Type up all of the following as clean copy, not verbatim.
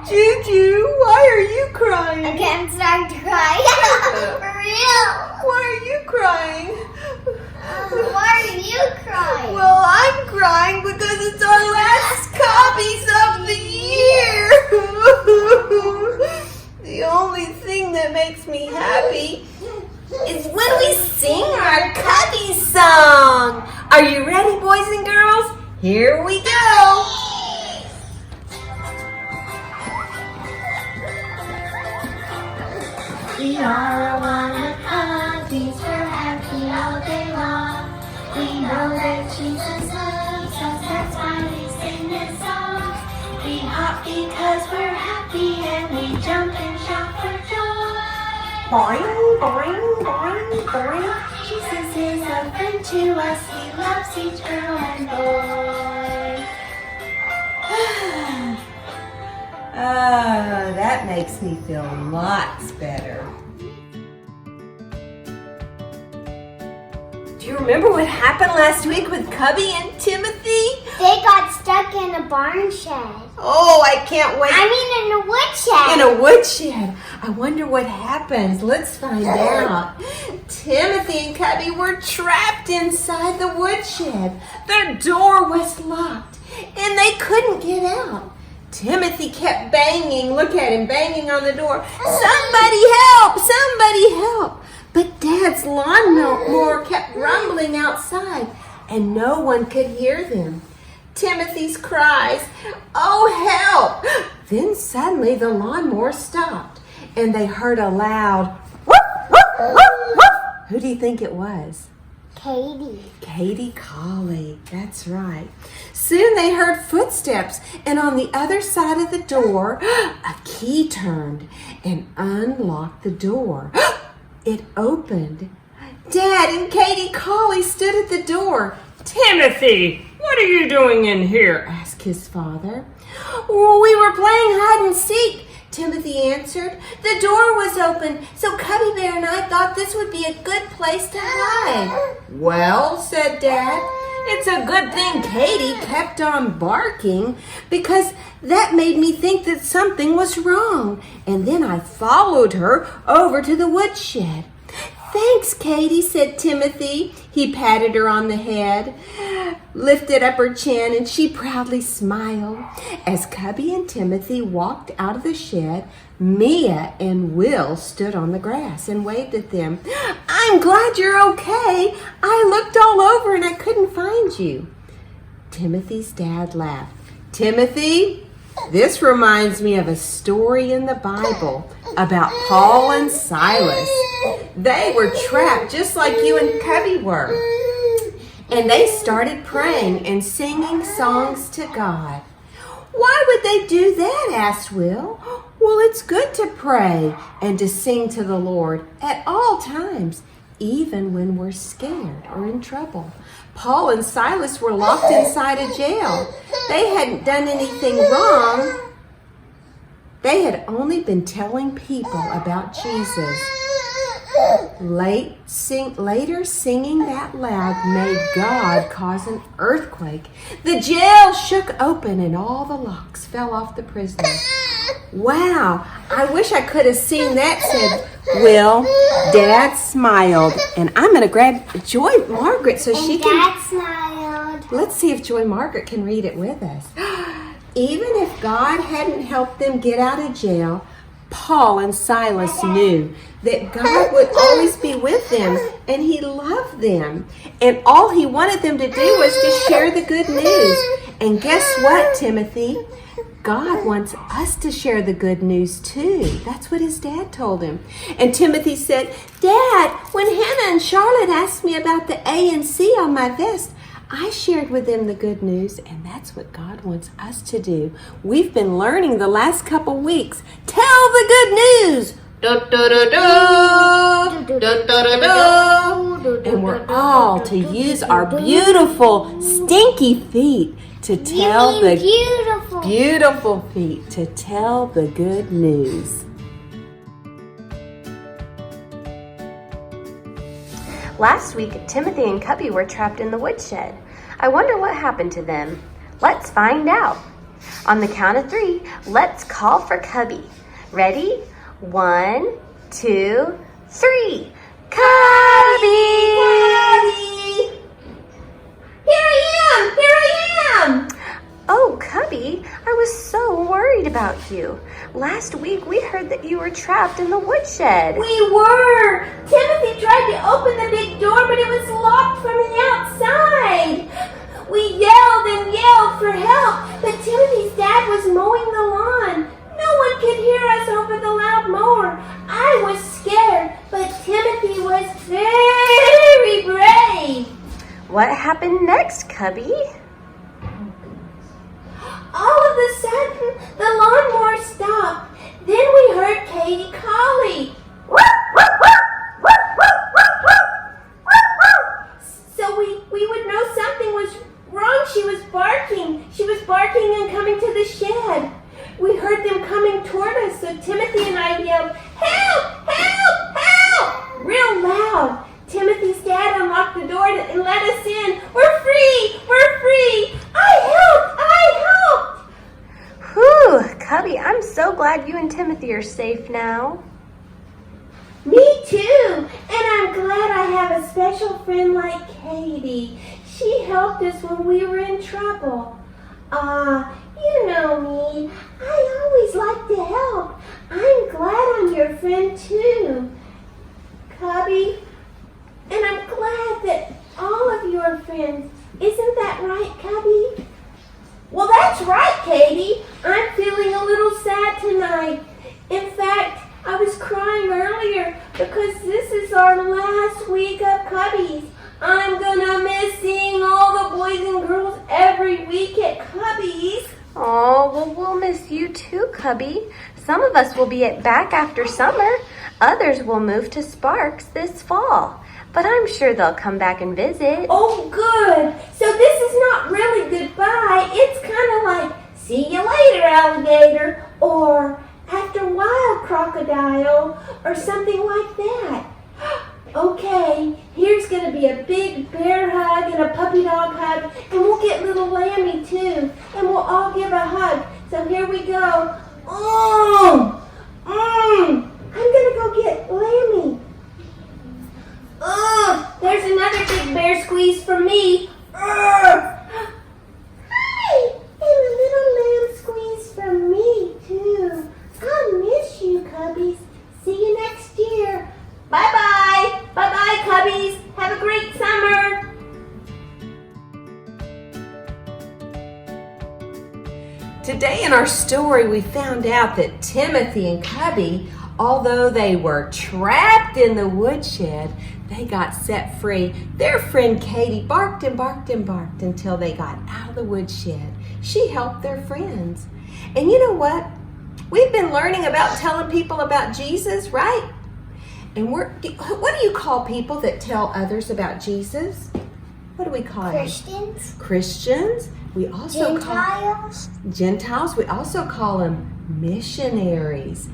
Juju, why are you crying? Okay, I'm starting to cry. For real. Why are you crying? Why are you crying? Well, I'm crying because it's our last Cubbies of the year. The only thing that makes me happy is when we sing our Cubbies song. Are you ready, boys and girls? Here we go. We are one of Cubbies, we're happy all day long. We know that Jesus loves us, that's why we sing this song. We hop because we're happy and we jump and shout for joy. Boing, boing, boing, boing. Jesus is a friend to us, he loves each girl and boy. Oh, that makes me feel lots better. Do you remember what happened last week with Cubby and Timothy? They got stuck in a barn shed. Oh, I can't wait. I mean in a woodshed. In a woodshed. I wonder what happens. Let's find out. Timothy and Cubby were trapped inside the woodshed. Their door was locked and they couldn't get out. Timothy kept banging. Look at him banging on the door. Somebody help! Somebody help! But Dad's lawnmower kept rumbling outside and no one could hear them. Timothy's cries, "Oh, help!" Then suddenly the lawnmower stopped and they heard a loud woof, woof, woof, woof. Who do you think it was? Katie Collie, that's right. Soon they heard footsteps, and on the other side of the door, a key turned and unlocked the door. It opened. Dad and Katie Collie stood at the door. "Timothy, what are you doing in here?" asked his father. "Well, we were playing hide and seek," Timothy answered. "The door was open, so Cubby Bear and I thought this would be a good place to hide." "Well," said Dad, "it's a good thing Katie kept on barking because that made me think that something was wrong. And then I followed her over to the woodshed." "Thanks, Katie," said Timothy. He patted her on the head, lifted up her chin, and she proudly smiled. As Cubby and Timothy walked out of the shed, Mia and Will stood on the grass and waved at them. "I'm glad you're okay. I looked all over and I couldn't find you." Timothy's dad laughed. "Timothy, this reminds me of a story in the Bible about Paul and Silas. They were trapped just like you and Cubby were. And they started praying and singing songs to God." "Why would they do that?" asked Will. "Well, it's good to pray and to sing to the Lord at all times, even when we're scared or in trouble. Paul and Silas were locked inside a jail. They hadn't done anything wrong. They had only been telling people about Jesus. Later, singing that loud made God cause an earthquake. The jail shook open and all the locks fell off the prisoners." "Wow, I wish I could have seen that," said Will. Dad smiled, and I'm going to grab Joy Margaret so she can... Dad smiled. Let's see if Joy Margaret can read it with us. "Even if God hadn't helped them get out of jail, Paul and Silas knew that God would always be with them and he loved them. And all he wanted them to do was to share the good news. And guess what, Timothy? God wants us to share the good news too." That's what his dad told him. And Timothy said, "Dad, when Hannah and Charlotte asked me about the A and C on my vest, I shared with them the good news, and that's what God wants us to do. We've been learning the last couple weeks. Tell the good news. And we're all to use our beautiful, stinky feet to tell the beautiful feet to tell the good news." Last week, Timothy and Cubby were trapped in the woodshed. I wonder what happened to them. Let's find out. On the count of 3, let's call for Cubby. Ready? 1, 2, 3. Cubby! Cubby! Here I am! Oh, Cubby, I was so worried about you. Last week, we heard that you were trapped in the woodshed. We were! Timothy tried to open the big door, but it was locked from the outside. We yelled and yelled for help, but Timothy's dad was mowing the lawn. No one could hear us over the loud mower. I was scared, but Timothy was very brave. What happened next, Cubby? All of a sudden, the lawnmower stopped. Then we heard Katie calling. So we would know something was wrong. She was barking. She was barking and coming to the shed. We heard them coming toward us, so Timothy and I yelled, "Help! Help! Help!" real loud. Timothy's dad unlocked the door and let us in. We're free! We're free! I helped! Whew, Cubby, I'm so glad you and Timothy are safe now. Me too! And I'm glad I have a special friend like Katie. She helped us when we were in trouble. You know me. I always like to help. I'm glad I'm your friend too, Cubby. And I'm glad that all of you are friends. Isn't that right, Cubby? Well, that's right, Katie. I'm feeling a little sad tonight. In fact, I was crying earlier because this is our last week of Cubbies. I'm gonna miss seeing all the boys and girls every week at Cubbies. Oh, well, we'll miss you too, Cubby. Some of us will be back after summer. Others will move to Sparks this fall. But I'm sure they'll come back and visit. Oh, good. So this is not really goodbye. It's kind of like, see you later, alligator, or after a while, crocodile, or something like that. Okay, here's going to be a big bear hug and a puppy dog hug, and we'll get little Lammy too, and we'll all give a hug. So here we go. I'm going to go get Lammy. There's another big bear squeeze for me. Hi! And a little lamb squeeze from me, too. I'll miss you, Cubbies. See you next year. Bye-bye. Bye-bye, Cubbies. Have a great summer. Today in our story, we found out that Timothy and Cubby, although they were trapped in the woodshed, they got set free. Their friend Katie barked and barked and barked until they got out of the woodshed. She helped their friends. And you know what? We've been learning about telling people about Jesus, right? And what do you call people that tell others about Jesus? What do we call them? Christians. Christians. We also Gentiles. Gentiles. We also call them missionaries.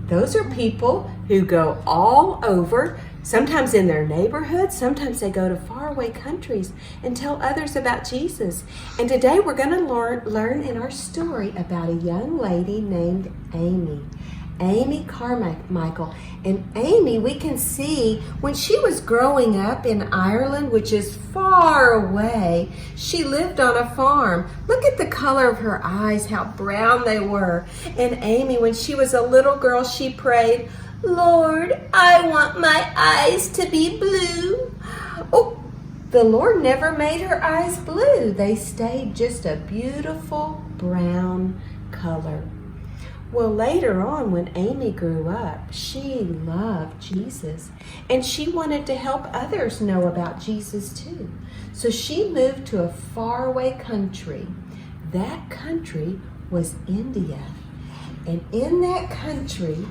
Those are people who go all over, sometimes in their neighborhood, sometimes they go to faraway countries and tell others about Jesus. And today we're going to learn in our story about a young lady named Amy Carmichael. And Amy, we can see when she was growing up in Ireland, which is far away, she lived on a farm. Look at the color of her eyes, how brown they were. And Amy, when she was a little girl, she prayed, "Lord, I want my eyes to be blue." Oh, the Lord never made her eyes blue. They stayed just a beautiful brown color. Well, later on, when Amy grew up, she loved Jesus, and she wanted to help others know about Jesus too. So she moved to a faraway country. That country was India. And in that country,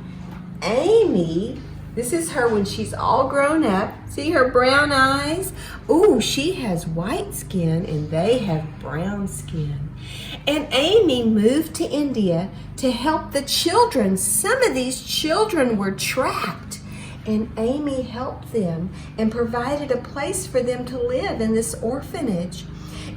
Amy, this is her when she's all grown up. See her brown eyes? Ooh, she has white skin and they have brown skin. And Amy moved to India to help the children. Some of these children were trapped And Amy helped them and provided a place for them to live in this orphanage.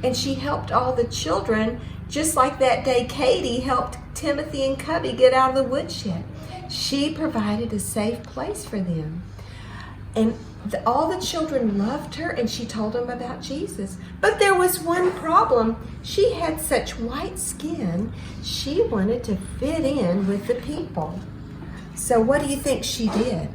And she helped all the children, just like that day Katie helped Timothy and Cubby get out of the woodshed. She provided a safe place for them. And all the children loved her, and she told them about Jesus. But there was one problem. She had such white skin, she wanted to fit in with the people. So what do you think she did?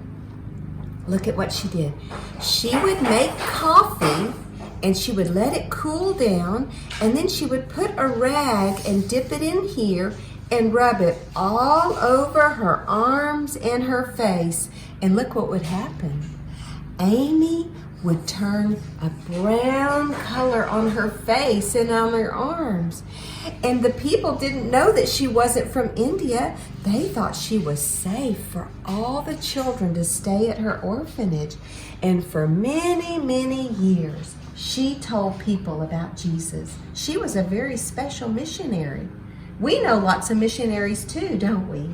Look at what she did. She would make coffee, and she would let it cool down, and then she would put a rag and dip it in here and rub it all over her arms and her face. And look what would happen. Amy would turn a brown color on her face and on her arms. And the people didn't know that she wasn't from India. They thought she was safe for all the children to stay at her orphanage. And for many, many years, she told people about Jesus. She was a very special missionary. We know lots of missionaries too, don't we?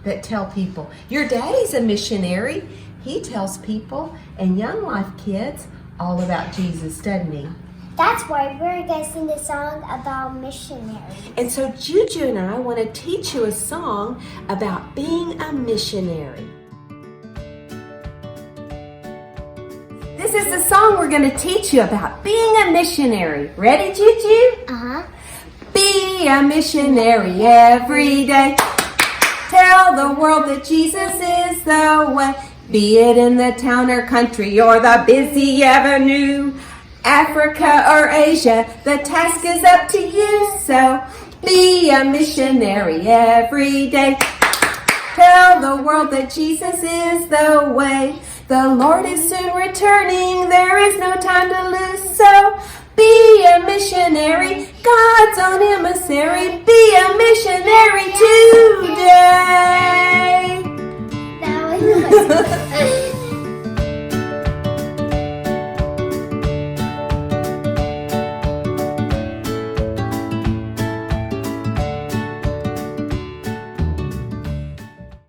That tell people. Your daddy's a missionary. He tells people and Young Life kids all about Jesus, doesn't he? That's why we're going to sing a song about missionaries. And so Juju and I want to teach you a song about being a missionary. This is the song we're going to teach you about being a missionary. Ready, Juju? Uh-huh. Be a missionary every day. Tell the world that Jesus is the way. Be it in the town or country or the busy avenue, Africa or Asia, the task is up to you. So be a missionary every day. Tell the world that Jesus is the way. The Lord is soon returning, there is no time to lose. So be a missionary, God's own emissary. Be a missionary today.